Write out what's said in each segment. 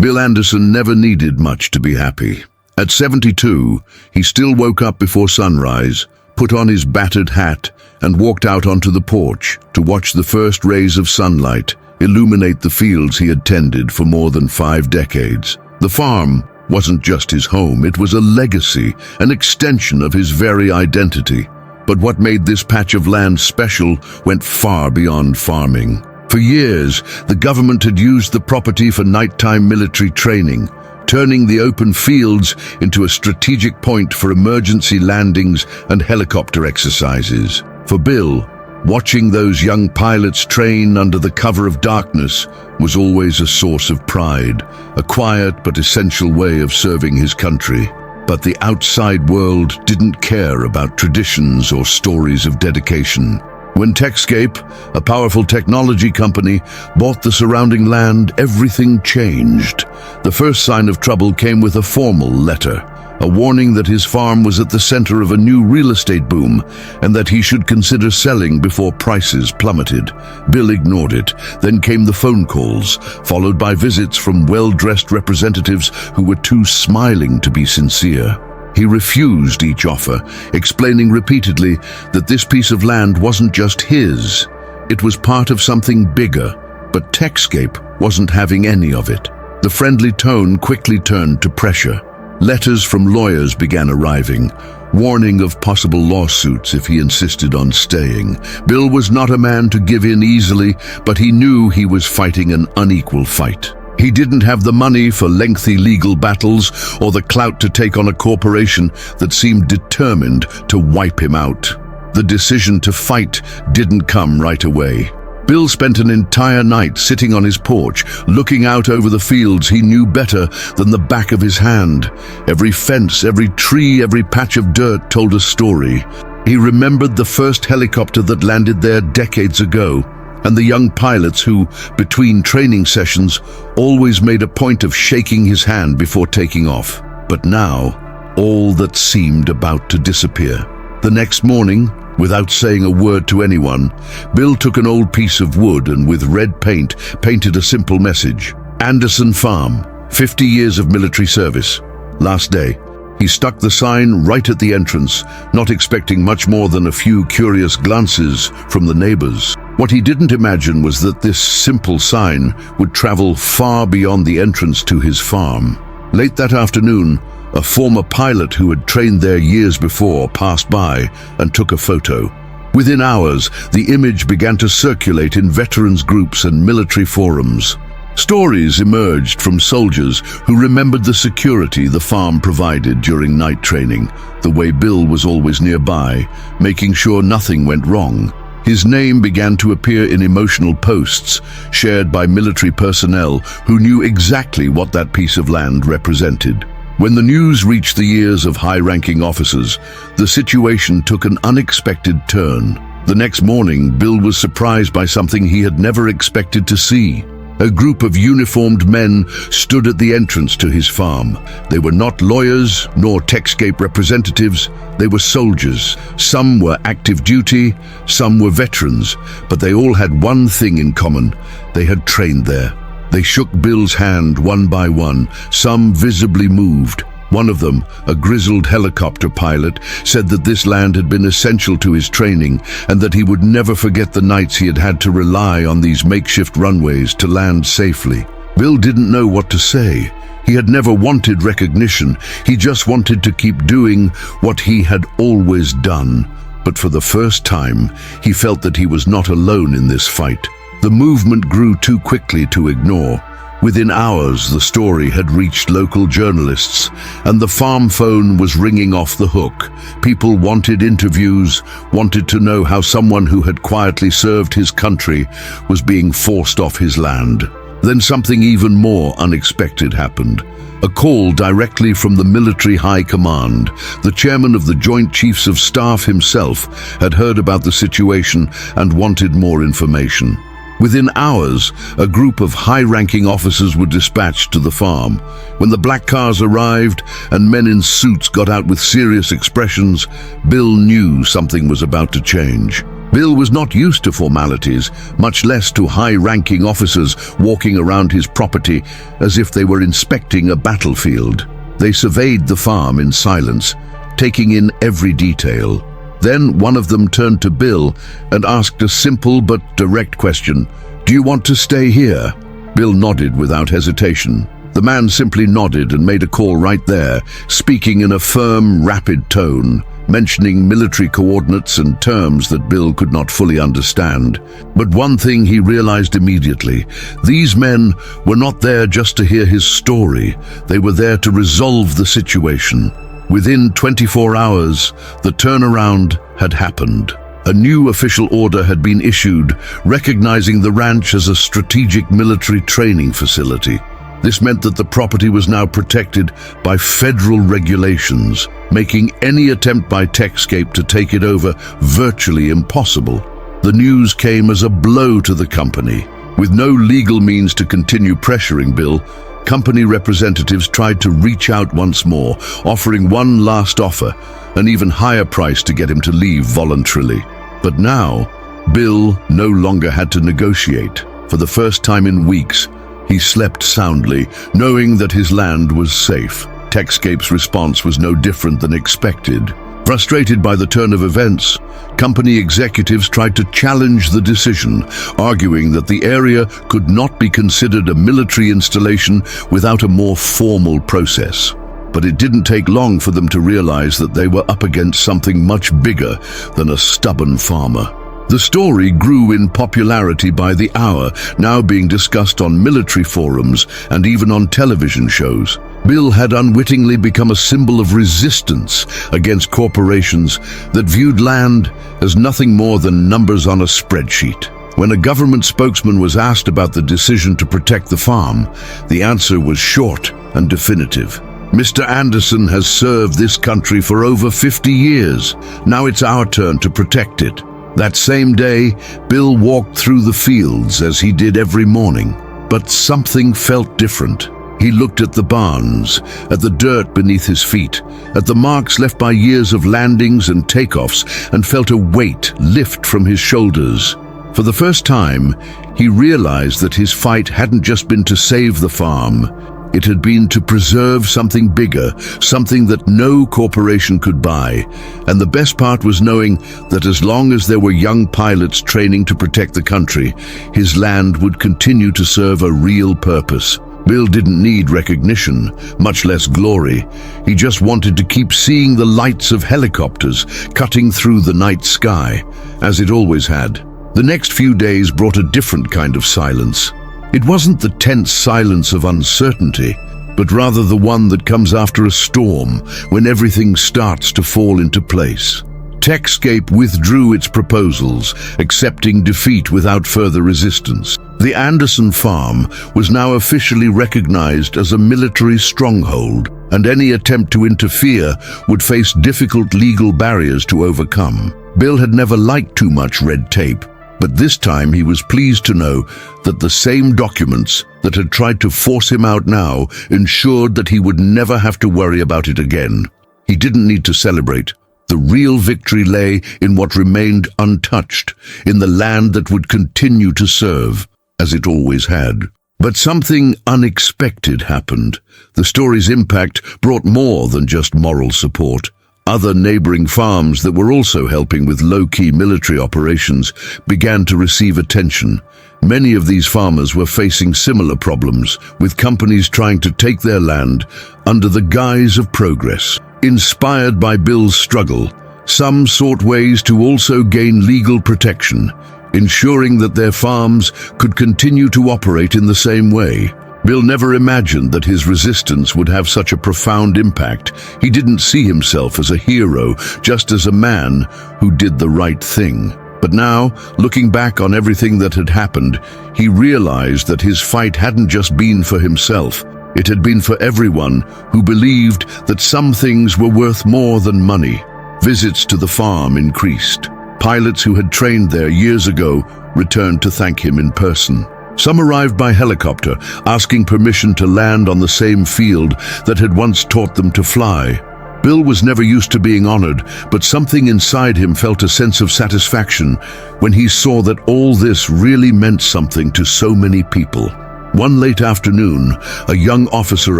Bill Anderson never needed much to be happy. At 72, he still woke up before sunrise, put on his battered hat, and walked out onto the porch to watch the first rays of sunlight illuminate the fields he had tended for more than 5 decades. The farm wasn't just his home, it was a legacy, an extension of his very identity. But what made this patch of land special went far beyond farming. For years, the government had used the property for nighttime military training, turning the open fields into a strategic point for emergency landings and helicopter exercises. For Bill, watching those young pilots train under the cover of darkness was always a source of pride, a quiet but essential way of serving his country. But the outside world didn't care about traditions or stories of dedication. When Techscape, a powerful technology company, bought the surrounding land, everything changed. The first sign of trouble came with a formal letter, a warning that his farm was at the center of a new real estate boom and that he should consider selling before prices plummeted. Bill ignored it. Then came the phone calls, followed by visits from well-dressed representatives who were too smiling to be sincere. He refused each offer, explaining repeatedly that this piece of land wasn't just his. It was part of something bigger, but Techscape wasn't having any of it. The friendly tone quickly turned to pressure. Letters from lawyers began arriving, warning of possible lawsuits if he insisted on staying. Bill was not a man to give in easily, but he knew he was fighting an unequal fight. He didn't have the money for lengthy legal battles or the clout to take on a corporation that seemed determined to wipe him out. The decision to fight didn't come right away. Bill spent an entire night sitting on his porch, looking out over the fields he knew better than the back of his hand. Every fence, every tree, every patch of dirt told a story. He remembered the first helicopter that landed there decades ago, and the young pilots who, between training sessions, always made a point of shaking his hand before taking off. But now, all that seemed about to disappear. The next morning, without saying a word to anyone, Bill took an old piece of wood and with red paint painted a simple message. Anderson Farm, 50 years of military service. Last day. He stuck the sign right at the entrance, not expecting much more than a few curious glances from the neighbors. What he didn't imagine was that this simple sign would travel far beyond the entrance to his farm. Late that afternoon, a former pilot who had trained there years before passed by and took a photo. Within hours, the image began to circulate in veterans groups and military forums. Stories emerged from soldiers who remembered the security the farm provided during night training, the way Bill was always nearby, making sure nothing went wrong. His name began to appear in emotional posts shared by military personnel who knew exactly what that piece of land represented. When the news reached the ears of high-ranking officers, the situation took an unexpected turn. The next morning, Bill was surprised by something he had never expected to see. A group of uniformed men stood at the entrance to his farm. They were not lawyers nor Techscape representatives. They were soldiers. Some were active duty, some were veterans, but they all had one thing in common. They had trained there. They shook Bill's hand one by one, some visibly moved. One of them, a grizzled helicopter pilot, said that this land had been essential to his training and that he would never forget the nights he had had to rely on these makeshift runways to land safely. Bill didn't know what to say. He had never wanted recognition. He just wanted to keep doing what he had always done. But for the first time, he felt that he was not alone in this fight. The movement grew too quickly to ignore. Within hours, the story had reached local journalists, and the farm phone was ringing off the hook. People wanted interviews, wanted to know how someone who had quietly served his country was being forced off his land. Then something even more unexpected happened. A call directly from the military high command. The chairman of the Joint Chiefs of Staff himself had heard about the situation and wanted more information. Within hours, a group of high-ranking officers were dispatched to the farm. When the black cars arrived and men in suits got out with serious expressions, Bill knew something was about to change. Bill was not used to formalities, much less to high-ranking officers walking around his property as if they were inspecting a battlefield. They surveyed the farm in silence, taking in every detail. Then one of them turned to Bill and asked a simple but direct question. "Do you want to stay here?" Bill nodded without hesitation. The man simply nodded and made a call right there, speaking in a firm, rapid tone, mentioning military coordinates and terms that Bill could not fully understand. But one thing he realized immediately: these men were not there just to hear his story. They were there to resolve the situation. Within 24 hours, the turnaround had happened. A new official order had been issued, recognizing the ranch as a strategic military training facility. This meant that the property was now protected by federal regulations, making any attempt by Techscape to take it over virtually impossible. The news came as a blow to the company. With no legal means to continue pressuring Bill, company representatives tried to reach out once more, offering one last offer, an even higher price to get him to leave voluntarily. But now, Bill no longer had to negotiate. For the first time in weeks, he slept soundly, knowing that his land was safe. Techscape's response was no different than expected. Frustrated by the turn of events, company executives tried to challenge the decision, arguing that the area could not be considered a military installation without a more formal process. But it didn't take long for them to realize that they were up against something much bigger than a stubborn farmer. The story grew in popularity by the hour, now being discussed on military forums and even on television shows. Bill had unwittingly become a symbol of resistance against corporations that viewed land as nothing more than numbers on a spreadsheet. When a government spokesman was asked about the decision to protect the farm, the answer was short and definitive. "Mr. Anderson has served this country for over 50 years. Now it's our turn to protect it." That same day, Bill walked through the fields as he did every morning. But something felt different. He looked at the barns, at the dirt beneath his feet, at the marks left by years of landings and takeoffs, and felt a weight lift from his shoulders. For the first time, he realized that his fight hadn't just been to save the farm. It had been to preserve something bigger, something that no corporation could buy. And the best part was knowing that as long as there were young pilots training to protect the country, his land would continue to serve a real purpose. Bill didn't need recognition, much less glory. He just wanted to keep seeing the lights of helicopters cutting through the night sky, as it always had. The next few days brought a different kind of silence. It wasn't the tense silence of uncertainty, but rather the one that comes after a storm, when everything starts to fall into place. Techscape withdrew its proposals, accepting defeat without further resistance. The Anderson farm was now officially recognized as a military stronghold, and any attempt to interfere would face difficult legal barriers to overcome. Bill had never liked too much red tape, but this time he was pleased to know that the same documents that had tried to force him out now ensured that he would never have to worry about it again. He didn't need to celebrate. The real victory lay in what remained untouched, in the land that would continue to serve, as it always had. But something unexpected happened. The story's impact brought more than just moral support. Other neighboring farms that were also helping with low-key military operations began to receive attention. Many of these farmers were facing similar problems, with companies trying to take their land under the guise of progress. Inspired by Bill's struggle, some sought ways to also gain legal protection, ensuring that their farms could continue to operate in the same way. Bill never imagined that his resistance would have such a profound impact. He didn't see himself as a hero, just as a man who did the right thing. But now, looking back on everything that had happened, he realized that his fight hadn't just been for himself. It had been for everyone who believed that some things were worth more than money. Visits to the farm increased. Pilots who had trained there years ago returned to thank him in person. Some arrived by helicopter, asking permission to land on the same field that had once taught them to fly. Bill was never used to being honored, but something inside him felt a sense of satisfaction when he saw that all this really meant something to so many people. One late afternoon, a young officer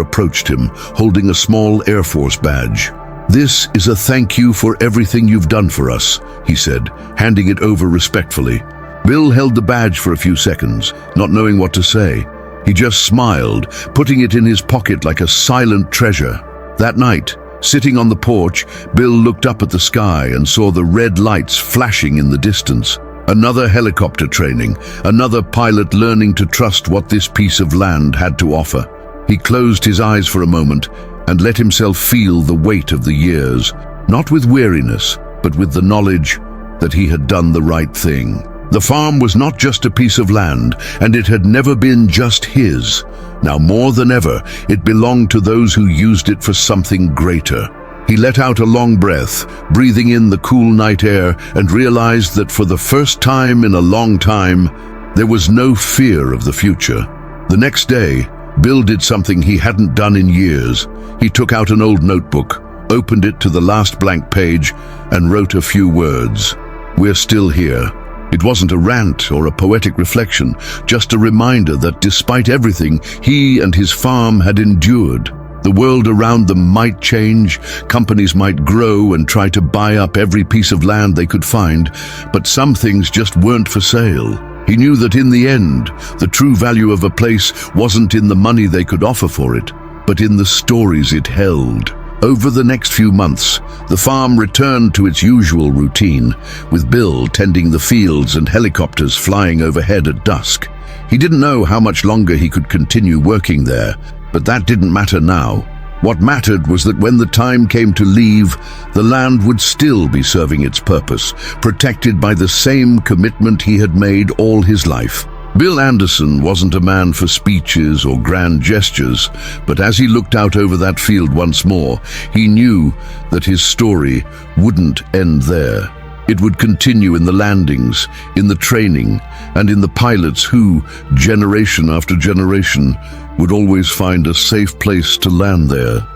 approached him, holding a small Air Force badge. "This is a thank you for everything you've done for us," he said, handing it over respectfully. Bill held the badge for a few seconds, not knowing what to say. He just smiled, putting it in his pocket like a silent treasure. That night, sitting on the porch, Bill looked up at the sky and saw the red lights flashing in the distance. Another helicopter training, another pilot learning to trust what this piece of land had to offer. He closed his eyes for a moment and let himself feel the weight of the years, not with weariness, but with the knowledge that he had done the right thing. The farm was not just a piece of land, and it had never been just his. Now more than ever, it belonged to those who used it for something greater. He let out a long breath, breathing in the cool night air, and realized that for the first time in a long time, there was no fear of the future. The next day, Bill did something he hadn't done in years. He took out an old notebook, opened it to the last blank page, and wrote a few words. "We're still here." It wasn't a rant or a poetic reflection, just a reminder that despite everything he and his farm had endured, the world around them might change, companies might grow and try to buy up every piece of land they could find, but some things just weren't for sale. He knew that in the end, the true value of a place wasn't in the money they could offer for it, but in the stories it held. Over the next few months, the farm returned to its usual routine, with Bill tending the fields and helicopters flying overhead at dusk. He didn't know how much longer he could continue working there, but that didn't matter now. What mattered was that when the time came to leave, the land would still be serving its purpose, protected by the same commitment he had made all his life. Bill Anderson wasn't a man for speeches or grand gestures, but as he looked out over that field once more, he knew that his story wouldn't end there. It would continue in the landings, in the training, and in the pilots who, generation after generation, would always find a safe place to land there.